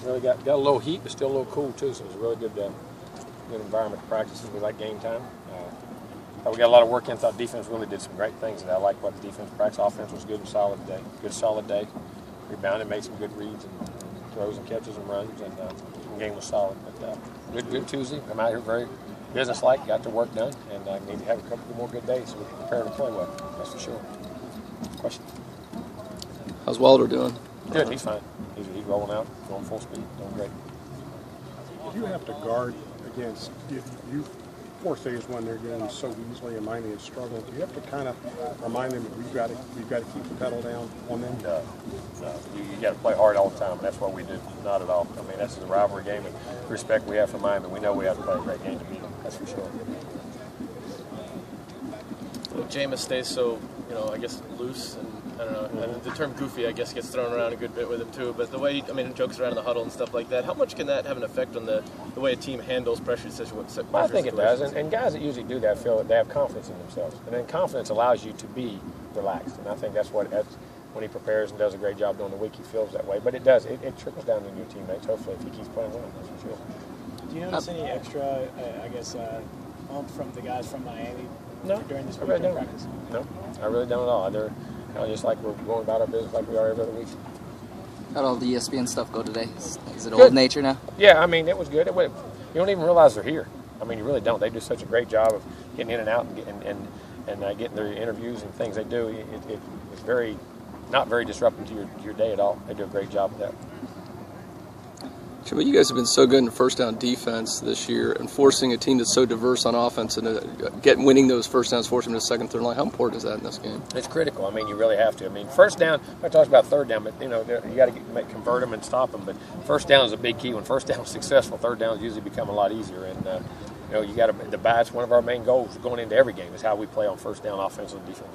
Really got a little heat, but still a little cool too. So it was a really good environment to practice. We like game time. We got a lot of work in. Thought defense really did some great things, and I like what the defense practice. Offense was good and solid today. Good solid day. Rebounded, made some good reads and throws and catches and runs, and the game was solid. But good Tuesday. I'm out here very businesslike. Got the work done, and I need to have a couple more good days so we can prepare to play well. That's for sure. Question. How's Wilder doing? Good. He's fine. He's rolling out, going full speed, doing great. You have to guard against you. Fourth phase when they're getting so easily and Miami has struggled. Do you have to kind of remind them that we've got to keep the pedal down on them? No. You got to play hard all the time, and that's what we do. Not at all. I mean, that's the rivalry game and respect we have for Miami. We know we have to play a great game to beat them. That's for sure. Jameis stays so, I guess, loose and I don't know. And the term goofy, I guess, gets thrown around a good bit with him too. But the way he jokes around in the huddle and stuff like that. How much can that have an effect on the way a team handles pressure situations? Well, I think it does. And guys that usually do that feel that they have confidence in themselves, and then confidence allows you to be relaxed. And I think that's when he prepares and does a great job during the week, he feels that way. But it does. It trickles down into your teammates. Hopefully, if he keeps playing well, that's for sure. Do you notice any extra, bump from the guys from Miami during this weekend practice? No, I really don't at all. They're just like we're going about our business like we are every other week. How'd all the ESPN stuff go today? Is it good. Old nature now? Yeah, I mean, it was good. You don't even realize they're here. I mean, you really don't. They do such a great job of getting in and out and getting their interviews and things they do. It's not very disruptive to your day at all. They do a great job of that. Jimbo, you guys have been so good in first down defense this year, and forcing a team that's so diverse on offense and winning those first downs, forcing them to second, third line. How important is that in this game? It's critical. I mean, you really have to. I mean, first down. I talked about third down, but you got to convert them and stop them. But first down is a big key. When first down is successful, third downs usually become a lot easier. And you got to. That's one of our main goals going into every game is how we play on first down, offense and defense.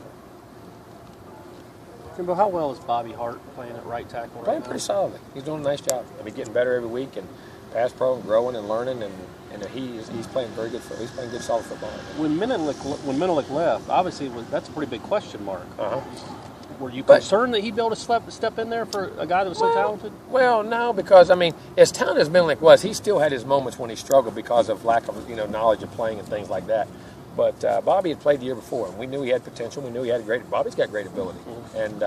Jimbo, how well is Bobby Hart playing at right tackle? Playing pretty solidly. He's doing a nice job. I mean, getting better every week and pass pro and growing and learning, and he's playing very good. He's playing good solid football. When Menelik left, obviously that's a pretty big question mark. Were you concerned that he'd be able to step in there for a guy that was so talented? Well, no, because I mean, as talented as Menelik was, he still had his moments when he struggled because of lack of knowledge of playing and things like that. But Bobby had played the year before, and we knew he had potential. We knew he had Bobby's got great ability, and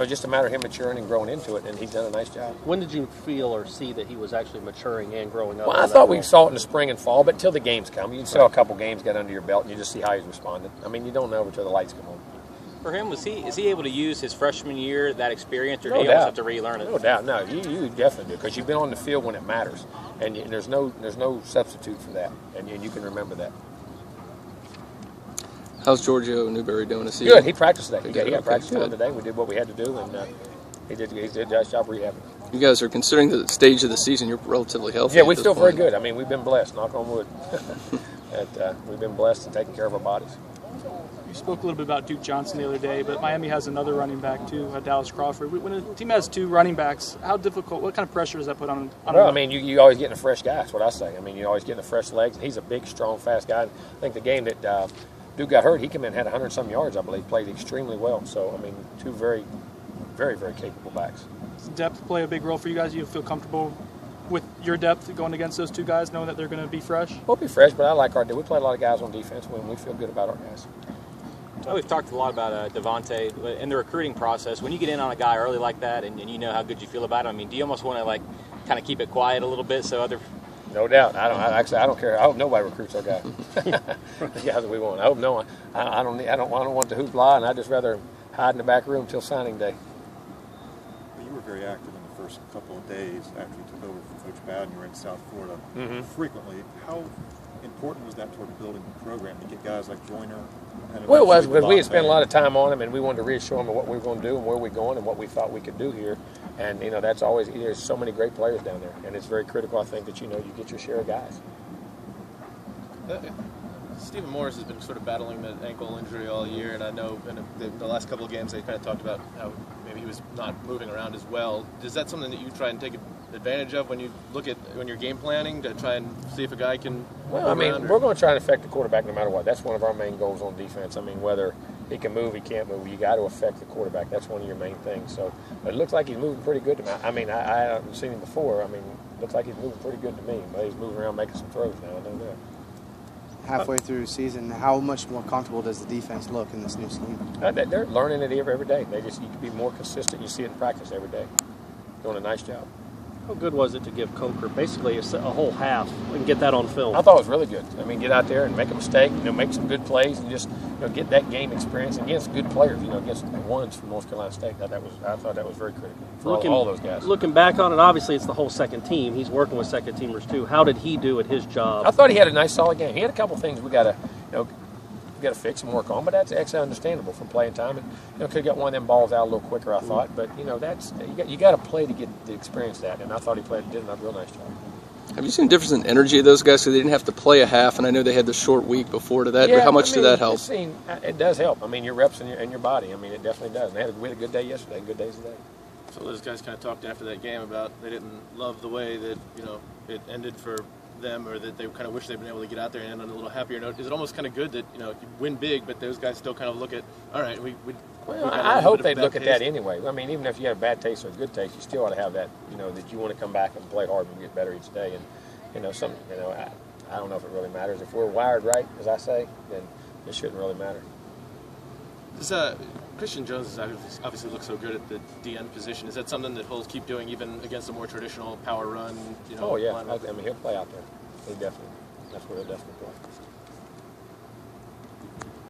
just a matter of him maturing and growing into it, and he's done a nice job. When did you feel or see that he was actually maturing and growing up? Well, I thought we saw it in the spring and fall, but until the games come, you saw a couple games get under your belt, and you just see how he's responded. I mean, you don't know until the lights come on. For him, is he able to use his freshman year, that experience, or do No you doubt. almost have to relearn it? No doubt. No, you definitely do, because you've been on the field when it matters, and there's no substitute for that, and you can remember that. How's Giorgio Newberry doing this season? Good. He practiced today. He got practice time today. We did what we had to do, and he did a nice job rehabbing. You guys are considering the stage of the season. You're relatively healthy. Yeah, we feel very good. I mean, we've been blessed. Knock on wood. We've been blessed and taking care of our bodies. You spoke a little bit about Duke Johnson the other day, but Miami has another running back too, Dallas Crawford. When a team has two running backs, how difficult? What kind of pressure does that put on? Well, I mean, you always getting a fresh guy. That's what I say. I mean, you always getting a fresh legs. He's a big, strong, fast guy. I think the game that Duke got hurt, he came in and had 100-some yards, I believe, played extremely well. So, I mean, two very, very, very capable backs. Does depth play a big role for you guys? You feel comfortable with your depth going against those two guys, knowing that they're going to be fresh? We'll be fresh, but I like our depth. We play a lot of guys on defense when we feel good about our guys. Well, we've talked a lot about Devontae in the recruiting process. When you get in on a guy early like that and you know how good you feel about him, I mean, do you almost want to, kind of keep it quiet a little bit so other... No doubt. I don't care. I hope nobody recruits our guy. The guys that we want. I hope no one. I don't want the hoopla, and I'd just rather hide in the back room till signing day. You were very active in the first couple of days after you took over from Coach Bowden. You were in South Florida frequently. How important was that toward building the program to get guys like Joyner? Well, it was because we had spent a lot of time on him, and we wanted to reassure him of what we were going to do and where we're going and what we thought we could do here. And that's always, there's so many great players down there, and it's very critical, I think, that you get your share of guys. Stephen Morris has been sort of battling the ankle injury all year, and I know in the last couple of games they kind of talked about how maybe he was not moving around as well. Is that something that you try and take advantage of when you're game planning to try and see if a guy can? Well, I mean, we're going to try and affect the quarterback no matter what. That's one of our main goals on defense. I mean, whether he can move, he can't move. You got to affect the quarterback. That's one of your main things. So but it looks like he's moving pretty good to me. I mean, I haven't seen him before. I mean, it looks like he's moving pretty good to me. But he's moving around making some throws now. I know that. Halfway through the season, how much more comfortable does the defense look in this new scheme? They're learning it every day. They just need to be more consistent. You see it in practice every day. Doing a nice job. How good was it to give Coker basically a whole half and get that on film? I thought it was really good. I mean, get out there and make a mistake, make some good plays, and just get that game experience against good players. Against the ones from North Carolina State. I thought that was very critical for all those guys. Looking back on it, obviously it's the whole second team. He's working with second teamers too. How did he do at his job? I thought he had a nice, solid game. He had a couple things we got to fix and work on, but that's actually understandable from playing time. And could have got one of them balls out a little quicker, I thought. But that's you got to play to get to experience that. And I thought he did a real nice job. Have you seen a difference in energy of those guys? So they didn't have to play a half, and I know they had the short week before to that. Yeah, how much did that help? It does help. I mean, your reps and your body. I mean, it definitely does. And we had a good day yesterday, good days today. So those guys kind of talked after that game about they didn't love the way that it ended for them, or that they kind of wish they'd been able to get out there and end on a little happier note. Is it almost kind of good that you win big, but those guys still kind of look at, all right, I hope they'd look at that anyway. I mean, even if you have a bad taste or a good taste, you still ought to have that, that you want to come back and play hard and get better each day. And I don't know if it really matters. If we're wired right, as I say, then it shouldn't really matter. Christian Jones has obviously looked so good at the DN position. Is that something that he'll keep doing even against a more traditional power run? Oh yeah, I mean he'll play out there. That's where he'll definitely play.